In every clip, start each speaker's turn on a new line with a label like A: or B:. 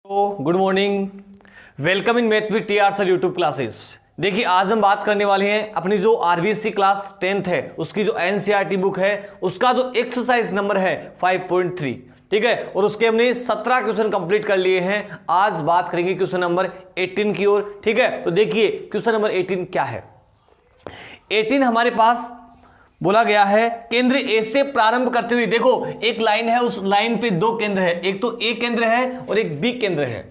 A: Good morning, welcome in math with TR sir YouTube classes. देखिए आज हम बात करने वाले हैं अपनी जो आरबीएससी क्लास 10th है उसकी जो एनसीईआरटी बुक है उसका जो एक्सरसाइज नंबर है 5.3, ठीक है। और उसके हमने 17 क्वेश्चन कंप्लीट कर लिए हैं। आज बात करेंगे क्वेश्चन नंबर 18 की ओर, ठीक है। तो देखिए क्वेश्चन नंबर 18 क्या है। 18 हमारे पास बोला गया है केंद्र ए से प्रारंभ करते हुए, देखो एक लाइन है, उस लाइन पे दो केंद्र है, एक तो ए केंद्र है और एक बी केंद्र है,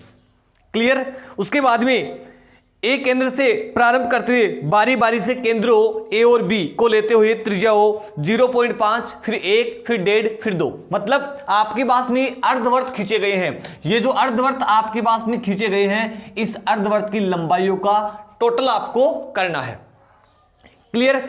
A: क्लियर। उसके बाद में ए केंद्र से प्रारंभ करते हुए बारी बारी से केंद्रों ए और बी को लेते हुए त्रिज्या हो 0.5, फिर 1, फिर 1.5, फिर 2, मतलब आपके पास में अर्धवर्त खींचे गए हैं। ये जो अर्धवर्त आपके पास में खींचे गए हैं, इस अर्धवर्त की लंबाइयों का टोटल आपको करना है, क्लियर।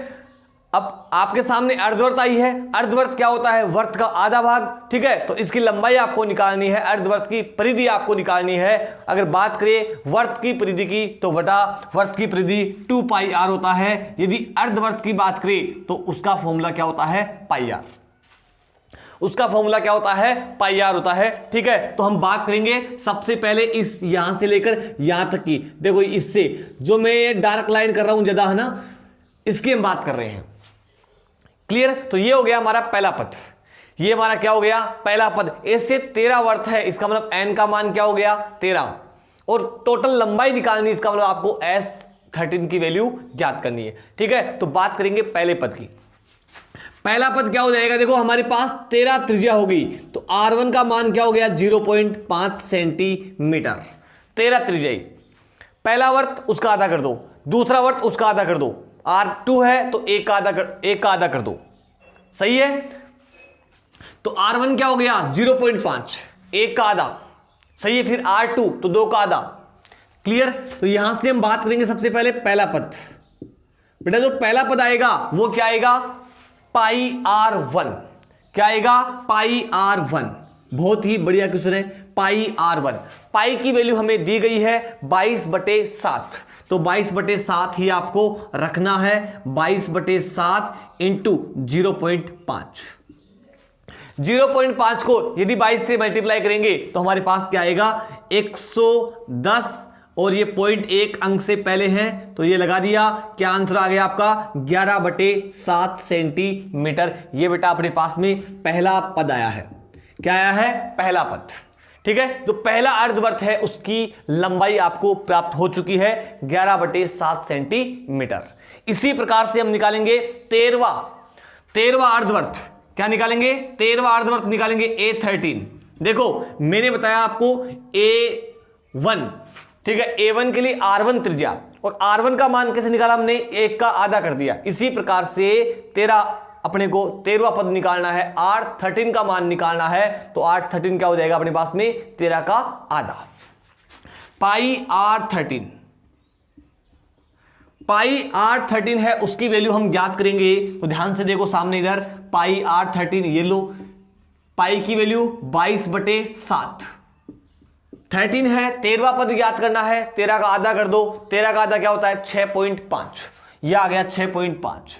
A: अब आपके सामने अर्धवर्त आई है। अर्धवर्त क्या होता है? वर्त का आधा भाग, ठीक है। तो इसकी लंबाई आपको निकालनी है, अर्धवर्त की परिधि आपको निकालनी है। अगर बात करें वर्त की परिधि की तो बटा वर्त की परिधि 2 पाई आर होता है। यदि अर्धवर्त की बात करें तो उसका फॉर्मूला क्या होता है? पाई आर। उसका फॉर्मूला क्या होता है? पाई आर होता है, ठीक है। तो हम बात करेंगे सबसे पहले इस यहां से लेकर यहां तक की। देखो इससे जो मैं डार्क लाइन कर रहा हूं ज्यादा, है ना, इसकी हम बात कर रहे हैं, क्लियर। तो ये हो गया हमारा पहला पद। ये हमारा क्या हो गया? पहला पद। इससे 13 वर्त है, इसका मतलब n का मान क्या हो गया? 13। और टोटल लंबाई निकालनी, इसका मतलब आपको S13 की वैल्यू ज्ञात करनी है, ठीक है। तो बात करेंगे पहले पद की। पहला पद क्या हो जाएगा? देखो हमारे पास 13 त्रिज्या होगी, तो R1 का मान क्या हो गया? 0.5 सेंटीमीटर। 13 त्रिज्या, पहला वर्त उसका आधा कर दो, दूसरा वर्त उसका आधा कर दो। R2 है तो एक का आधा कर दो, सही है। तो R1 क्या हो गया? 0.5, एक का आधा, सही है। फिर R2 तो 2 का आधा, क्लियर। तो यहां से हम बात करेंगे सबसे पहले पहला पद। बेटा जो पहला पद आएगा वो क्या आएगा? पाई R1। क्या आएगा? पाई R1। बहुत ही बढ़िया क्वेश्चन है। पाई R1, पाई की वैल्यू हमें दी गई है 22/7, तो 22/7 ही आपको रखना है। 22/7 इंटू 0.5। 0.5 को यदि 22 से मल्टीप्लाई करेंगे तो हमारे पास क्या आएगा? 110, और ये 0.1 अंक से पहले है तो ये लगा दिया। क्या आंसर आ गया आपका? 11/7 सेंटीमीटर। ये बेटा अपने पास में पहला पद आया है। क्या आया है? पहला पद, ठीक है। जो पहला अर्धवर्त है उसकी लंबाई आपको प्राप्त हो चुकी है 11/7 सेंटीमीटर। इसी प्रकार से हम निकालेंगे 13वां अर्धवर्त। क्या निकालेंगे? 13वां अर्धवर्त निकालेंगे A13। देखो मैंने बताया आपको A1, ठीक है। A1 के लिए R1 त्रिज्या, और R1 का मान कैसे निकाला हमने? 1 का आधा कर दिया। इसी प्रकार से 13 अपने को 13वां पद निकालना है, R13 का मान निकालना है। तो R13 क्या हो जाएगा अपने पास में? 13 का आधा। पाई R13, पाई R13 है, उसकी वैल्यू हम ज्ञात करेंगे। तो ध्यान से देखो सामने इधर पाई R13, ये लो, पाई की वैल्यू 22/7। 13 है, 13वां पद ज्ञात करना है, 13 का आधा कर दो। 13 का आधा क्या होता है? 6.5। यह आ गया 6.5,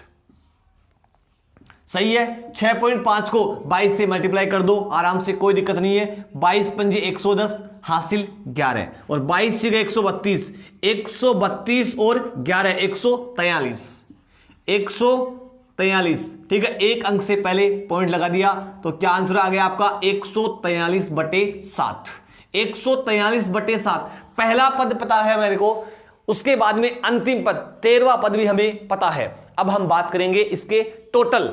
A: सही है। 6.5 को 22 से मल्टीप्लाई कर दो आराम से, कोई दिक्कत नहीं है। 22 पंजे 110, हासिल 11, और 22 जगह 132, 132 और 11 143, 143, ठीक है। एक अंक से पहले पॉइंट लगा दिया तो क्या आंसर आ गया आपका? 143/7। 143/7 पहला पद पता है मेरे को। उसके बाद में अंतिम पद 13वां पद भी हमें पता है। अब हम बात करेंगे इसके टोटल,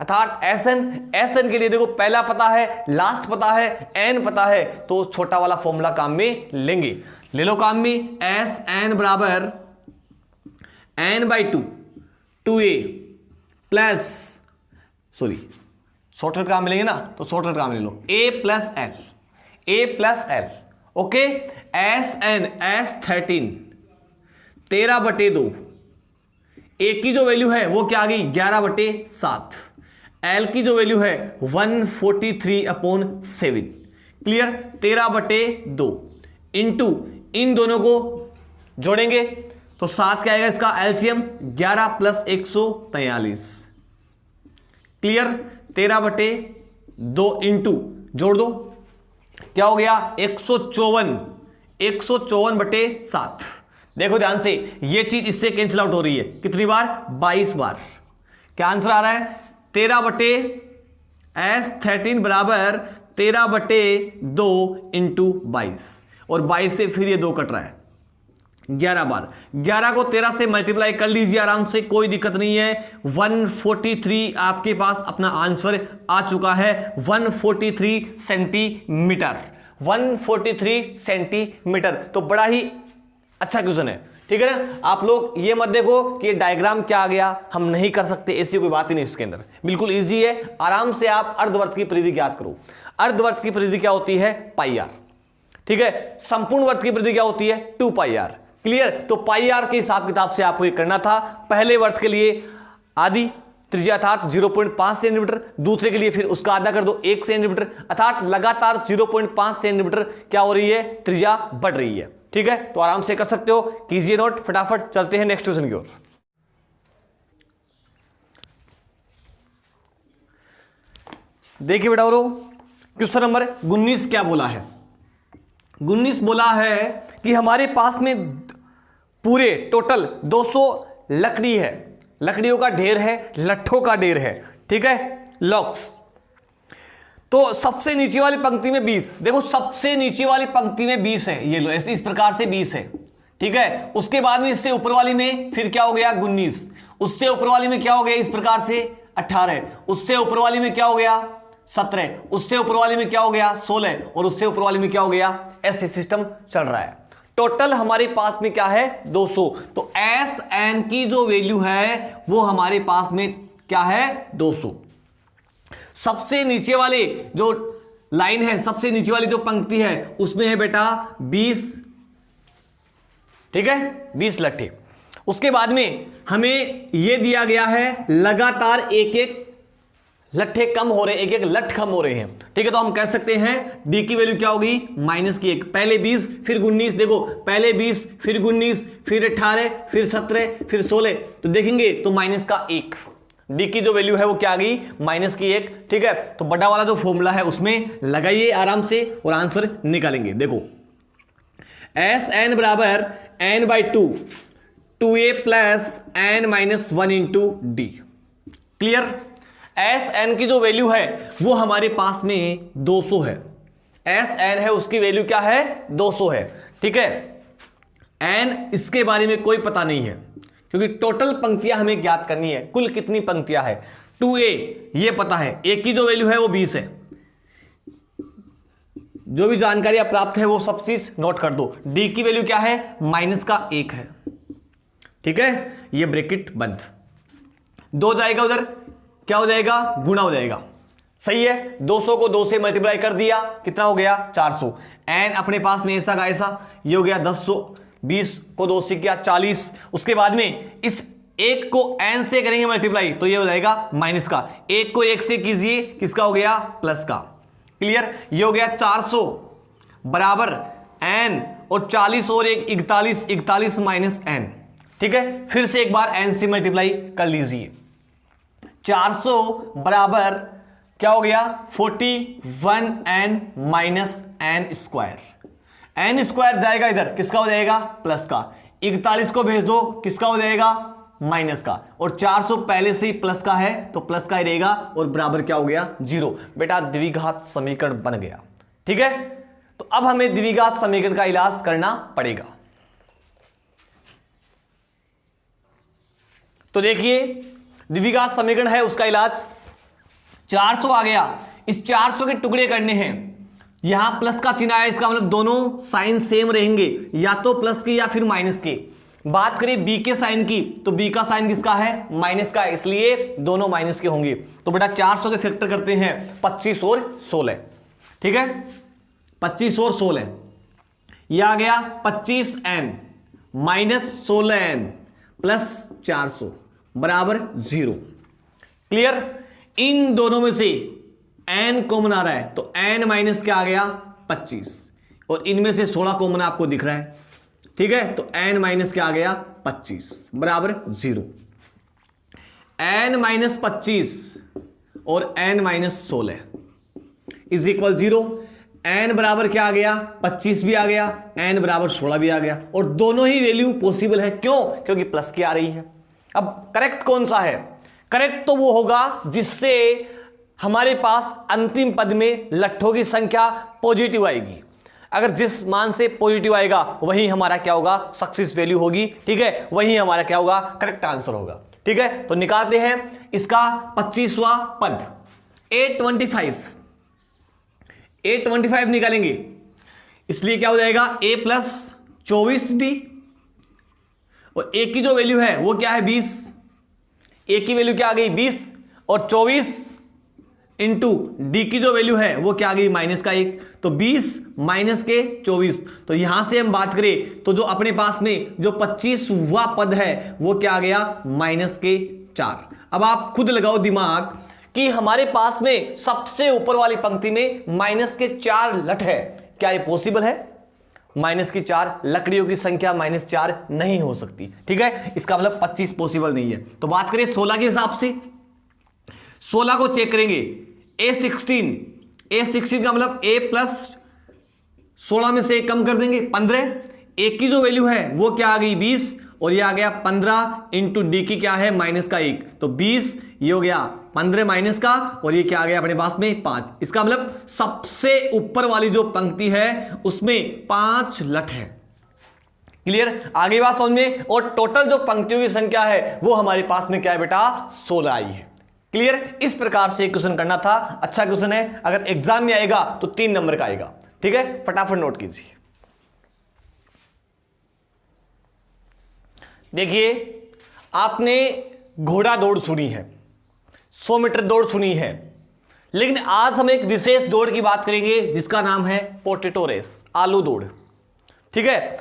A: अर्थात SN के लिए देखो पहला पता है, लास्ट पता है, n पता है, तो छोटा वाला फॉर्मूला काम में लेंगे। ले लो काम में। SN बराबर n/2 2a plus, sorry shortcut काम मिलेंगे ना, तो शॉर्टकट काम ले लो, a plus l, okay. SN S13 13/2, a की जो वैल्यू है वो क्या आ गई? 11/7। L की जो वैल्यू है 143/7, क्लियर। 13/2 इंटू इन दोनों को जोड़ेंगे तो 7 क्या आएगा इसका एलसीएम? 11 + 143, क्लियर। 13/2 इंटू जोड़ दो क्या हो गया 154 बटे 7। देखो ध्यान से, ये चीज इससे कैंसिल आउट हो रही है, कितनी बार 22 बार। क्या आंसर आ रहा है 13 बटे S13 बराबर 13 बटे 2 इंटू 22, और 22 से फिर ये 2 कट रहा है 11 बार। 11 को 13 से मल्टीप्लाई कर लीजिए आराम से, कोई दिक्कत नहीं है। 143 आपके पास अपना आंसर आ चुका है, 143 सेंटीमीटर, 143 सेंटीमीटर। तो बड़ा ही अच्छा क्वेश्चन है, ठीक है ना। आप लोग ये मत देखो कि डायग्राम क्या आ गया, हम नहीं कर सकते, ऐसी कोई बात ही नहीं इसके अंदर, बिल्कुल इजी है। आराम से आप अर्धवर्त की परिधि याद करो। अर्धवर्त की परिधि क्या होती है पाई आर, ठीक है। संपूर्ण वर्त की परिधि क्या होती है 2 पाई आर। क्लियर। तो पाई आर के हिसाब किताब से आपको ये करना था। पहले वर्त के लिए आधी त्रिज्या अर्थात 0.5 सेंटीमीटर, दूसरे के लिए फिर उसका आधा कर दो 1 सेंटीमीटर, अर्थात लगातार 0.5 सेंटीमीटर क्या हो रही है त्रिज्या बढ़ रही है, ठीक है। तो आराम से कर सकते हो, कीजिए नोट फटाफट। चलते हैं नेक्स्ट क्वेश्चन की ओर। देखिए बेटा क्वेश्चन नंबर 19 क्या बोला है। 19 बोला है कि हमारे पास में पूरे टोटल 200 लकड़ी है, लकड़ियों का ढेर है, लट्ठों का ढेर है, ठीक है, लॉक्स। तो सबसे नीचे वाली पंक्ति में 20, देखो सबसे नीचे वाली पंक्ति में 20 है, ये लो इस प्रकार से 20 है, ठीक है। उसके बाद में इससे ऊपर वाली में फिर क्या हो गया 19, उससे ऊपर वाली में क्या हो गया इस प्रकार से 18, उससे ऊपर वाली में क्या हो गया 17, उससे ऊपर वाली में क्या हो गया 16, और उससे ऊपर वाली में क्या हो गया, ऐसे सिस्टम चल रहा है। टोटल हमारे पास में क्या है 200। तो एस एन की जो वैल्यू है वो हमारे पास में क्या है 200। सबसे नीचे वाले जो लाइन है, सबसे नीचे वाली जो पंक्ति है उसमें है बेटा 20, ठीक है, 20 लट्ठे। उसके बाद में हमें यह दिया गया है लगातार एक एक लट्ठे कम हो रहे, एक एक लठ कम हो रहे हैं, ठीक है। तो हम कह सकते हैं डी की वैल्यू क्या होगी -1। पहले 20 फिर 19, देखो पहले 20 फिर 19 फिर 18 फिर 17 फिर 16, तो देखेंगे तो -1। डी की जो वैल्यू है वो क्या आ गई -1, ठीक है। तो बड़ा वाला जो फॉर्मूला है उसमें लगाइए आराम से और आंसर निकालेंगे। देखो एस एन बराबर n/2 2a plus n-1 into D. Clear. S n की जो वैल्यू है वो हमारे पास में 200 है, एस एन है उसकी वैल्यू क्या है 200 है, ठीक है। एन इसके बारे में कोई पता नहीं है क्योंकि टोटल पंक्तियां हमें ज्ञात करनी है, कुल कितनी पंक्तियां है। 2a ये पता है, ए की जो वैल्यू है वो 20 है। जो भी जानकारियां प्राप्त है वो सब चीज नोट कर दो। डी की वैल्यू क्या है -1 है, ठीक है। ये ब्रैकेट बंद, 2 जाएगा उधर, क्या हो जाएगा गुणा हो जाएगा, सही है। 200 को 2 से मल्टीप्लाई कर दिया, कितना हो गया 400। एन अपने पास में ऐसा का ऐसा, ये हो गया 10, 20 को 2 से किया 40। उसके बाद में इस 1 को एन से करेंगे मल्टीप्लाई तो ये हो जाएगा माइनस का, 1 को 1 से कीजिए किसका हो गया प्लस का। क्लियर। ये हो गया 400 बराबर एन और 40 और 1 41, 41 माइनस एन, ठीक है। फिर से एक बार एन से मल्टीप्लाई कर लीजिए। 400 बराबर क्या हो गया 41n minus n square, n square जाएगा इधर किसका हो जाएगा प्लस का, 41 को भेज दो किसका हो जाएगा माइनस का, और 400 पहले से ही प्लस का है तो प्लस का ही रहेगा, और बराबर क्या हो गया 0। बेटा द्विघात समीकरण बन गया, ठीक है। तो अब हमें द्विघात समीकरण का इलाज करना पड़ेगा। तो देखिए द्विघात समीकरण है उसका इलाज, 400 आ गया, इस 400 के टुकड़े करने हैं, यहां प्लस का चिन्ह है, इसका मतलब दोनों साइन सेम रहेंगे, या तो प्लस के या फिर माइनस के। बात करें बी के साइन की तो बी का साइन किसका है माइनस का, इसलिए दोनों माइनस के होंगे। तो बेटा 400 के फैक्टर करते हैं 25 और 16, ठीक है, 25 और 16, यह आ गया 25n माइनस 16n प्लस 400 बराबर 0। क्लियर। इन दोनों में से n कॉमन आ रहा है तो n माइनस क्या आ गया 25, और इनमें से 16 कॉमन आपको दिख रहा है, ठीक है। तो n माइनस क्या आ गया 25 बराबर 0। n माइनस 25 और n minus 16 is equal 0। n बराबर क्या आ गया 25 भी आ गया, n बराबर 16 भी आ गया, और दोनों ही वैल्यू पॉसिबल है। क्यों? क्योंकि प्लस की आ रही है। अब करेक्ट कौन सा है? करेक्ट तो वो होगा जिससे हमारे पास अंतिम पद में लट्ठों की संख्या पॉजिटिव आएगी। अगर जिस मान से पॉजिटिव आएगा वही हमारा क्या होगा, सक्सेस वैल्यू होगी। ठीक है, वही हमारा क्या होगा, करेक्ट आंसर होगा। ठीक है, तो निकालते हैं इसका 25वां पद, 825 निकालेंगे, इसलिए क्या हो जाएगा a प्लस 24d, और a की जो वैल्यू है वो क्या है 20, a की वैल्यू क्या आ गई 20, और 24 इंटू डी की जो वैल्यू है वो क्या आ गई माइनस का 1, तो 20 माइनस के 24। तो यहां से हम बात करें तो जो अपने पास में जो 25वां पद है वो क्या आ गया माइनस के 4। अब आप खुद लगाओ दिमाग कि हमारे पास में सबसे ऊपर वाली पंक्ति में माइनस के 4 लठ है, क्या ये पॉसिबल है? माइनस की 4 लकड़ियों की संख्या -4 नहीं हो सकती। ठीक है, इसका मतलब 25 पॉसिबल नहीं है। तो बात करें 16 के हिसाब से, 16 को चेक करेंगे, A16 का मतलब a प्लस 16 में से 1 कम कर देंगे 15, a की जो वैल्यू है वो क्या आ गई 20, और ये आ गया 15 इंटू डी की क्या है माइनस का 1, तो 20, ये हो गया 15 माइनस का, और ये क्या आ गया अपने पास में 5। इसका मतलब सबसे ऊपर वाली जो पंक्ति है उसमें 5 लठ है। क्लियर? आगे बात समझ में। और टोटल जो पंक्तियों की संख्या है वो हमारे पास में क्या है बेटा 16 आई है। क्लियर? इस प्रकार से क्वेश्चन करना था। अच्छा क्वेश्चन है, अगर एग्जाम में आएगा तो 3 नंबर का आएगा। ठीक है, फटाफट नोट कीजिए। देखिए, आपने घोड़ा दौड़ सुनी है, 100 मीटर दौड़ सुनी है, लेकिन आज हम एक विशेष दौड़ की बात करेंगे जिसका नाम है पोटैटो रेस, आलू दौड़। ठीक है,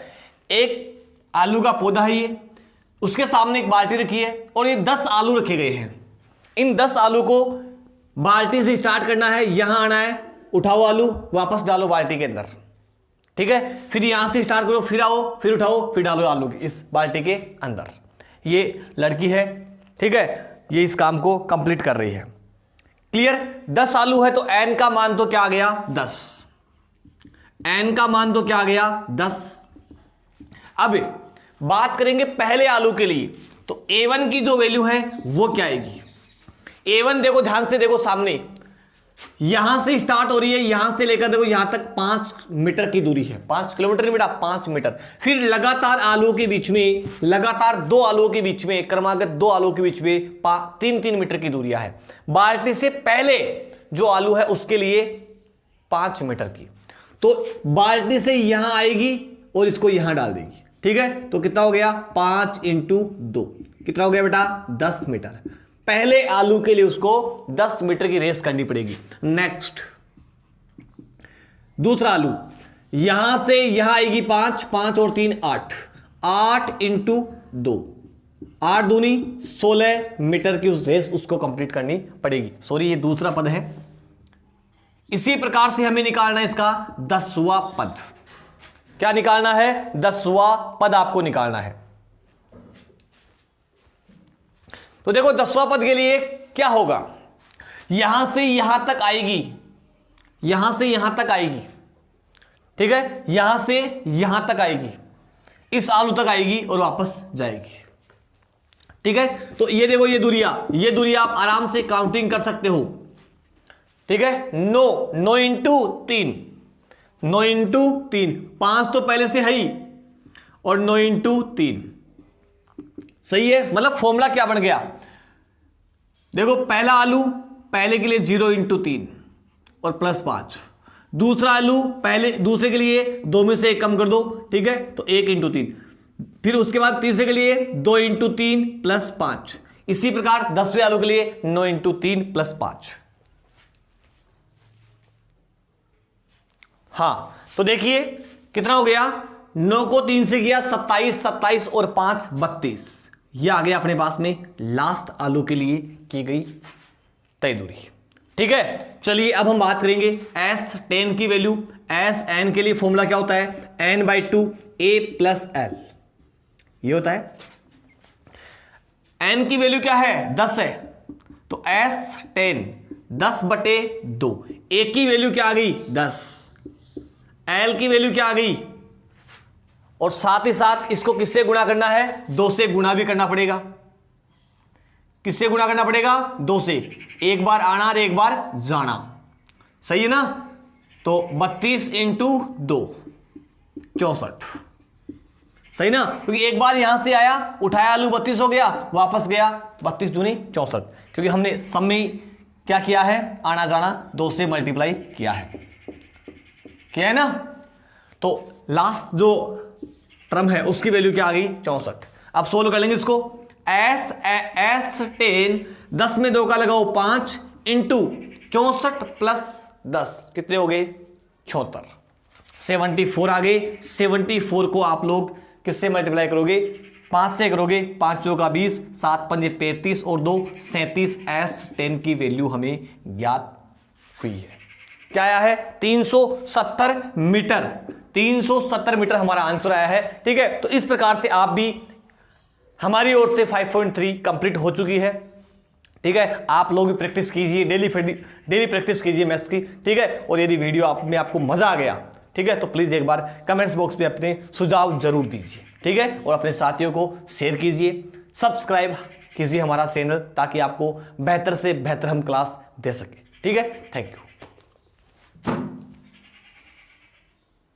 A: एक आलू का पौधा है ये, उसके सामने एक बाल्टी रखी है और ये 10 आलू रखे गए हैं। इन 10 आलू को बाल्टी से स्टार्ट करना है, यहां आना है, उठाओ आलू, वापस डालो बाल्टी के अंदर। ठीक है, फिर यहां से स्टार्ट करो, फिर आओ, फिर उठाओ, फिर डालो आलू इस बाल्टी के अंदर। ये लड़की है, ठीक है, ये इस काम को कंप्लीट कर रही है। क्लियर? 10 आलू है तो n का मान तो क्या आ गया 10, n का मान तो क्या आ गया 10। अब बात करेंगे पहले आलू के लिए, तो a1 की जो वैल्यू है वो क्या आएगी। a1 देखो, ध्यान से देखो, सामने यहां से स्टार्ट हो रही है, यहां से लेकर देखो यहां तक 5 मीटर की दूरी है, 5 किलोमीटर नहीं बेटा, 5 मीटर। फिर लगातार आलू के बीच में, लगातार 2 आलू के बीच में, क्रमागत 2 आलू के बीच में 3-3 मीटर की दूरियां है। बाल्टी से पहले जो आलू है उसके लिए 5 मीटर की, तो बाल्टी से यहां आएगी और इसको यहां डाल देगी। ठीक है, तो कितना हो गया 5 × 2, कितना हो गया बेटा 10 मीटर। पहले आलू के लिए उसको 10 मीटर की रेस करनी पड़ेगी। नेक्स्ट, दूसरा आलू, यहां से यहां आएगी 5, 5 और 3 8, 8 × 2, 8 दूनी 16 मीटर की उस रेस उसको कंप्लीट करनी पड़ेगी। सॉरी, ये दूसरा पद है। इसी प्रकार से हमें निकालना है इसका 10वां पद। क्या निकालना है? 10वां पद आपको निकालना है। तो देखो 10वां पद के लिए क्या होगा, यहां से यहां तक आएगी, यहां से यहां तक आएगी। ठीक है, यहां से यहां तक आएगी, इस आलू तक आएगी और वापस जाएगी। ठीक है, तो ये देखो ये दूरियां आप आराम से काउंटिंग कर सकते हो। ठीक है, 9 × 3, 9 × 3, 5 तो पहले से है ही, और 9 × 3 सही है। मतलब फॉर्मूला क्या बन गया, देखो पहला आलू पहले के लिए 0 × 3 और +5, दूसरा आलू पहले दूसरे के लिए 2 में से 1 कम कर दो। ठीक है, तो 1 × 3, फिर उसके बाद तीसरे के लिए 2 × 3 +5, इसी प्रकार 10वें आलू के लिए 9 × 3 +5। हाँ, तो देखिए कितना हो गया, 9 को 3 से किया 27, 27 और 5 32। ये आ गया अपने पास में लास्ट आलू के लिए की गई तय दूरी। ठीक है, चलिए अब हम बात करेंगे S10 की वैल्यू। Sn के लिए फॉर्मूला क्या होता है, n/2 a + l, ये होता है। n की वैल्यू क्या है 10 है, तो S10 10/2, a की वैल्यू क्या आ गई 10, एल की वैल्यू क्या आ गई, और साथ ही साथ इसको किससे गुणा करना है, 2 से गुणा भी करना पड़ेगा। किससे गुणा करना पड़ेगा, 2 से। एक बार आना और एक बार जाना, सही है ना। तो 32 इंटू 2 64, सही ना, क्योंकि एक बार यहां से आया, उठाया आलू 32 हो गया, वापस गया 32 दूनी 64, क्योंकि हमने सब में क्या किया है, आना जाना 2 से मल्टीप्लाई किया है ना। तो लास्ट जो टर्म है उसकी वैल्यू क्या आ गई, 64। अब सोल्व कर लेंगे इसको। एस 10, 10 में 2 का लगाओ 5 इंटू 64 प्लस 10 कितने हो गए, 76, 74 आ गए। 74 को आप लोग किससे मल्टीप्लाई करोगे, 5 से करोगे, 5 चौका 20, 7 पंजे 35 और 2 37। एस 10 की वैल्यू हमें ज्ञात हुई है। क्या आया है, 370 मीटर। 370 मीटर हमारा आंसर आया है। ठीक है, तो इस प्रकार से आप भी, हमारी ओर से 5.3 कंप्लीट हो चुकी है। ठीक है, आप लोग भी प्रैक्टिस कीजिए, डेली प्रैक्टिस कीजिए मैथ्स की। ठीक है, और यदि वीडियो आप में आपको मजा आ गया, ठीक है, तो प्लीज एक बार कमेंट्स बॉक्स में अपने सुझाव जरूर दीजिए। ठीक है, और अपने साथियों को शेयर कीजिए, सब्सक्राइब कीजिए हमारा चैनल, ताकि आपको बेहतर से बेहतर हम क्लास दे सके। ठीक है, थैंक यू।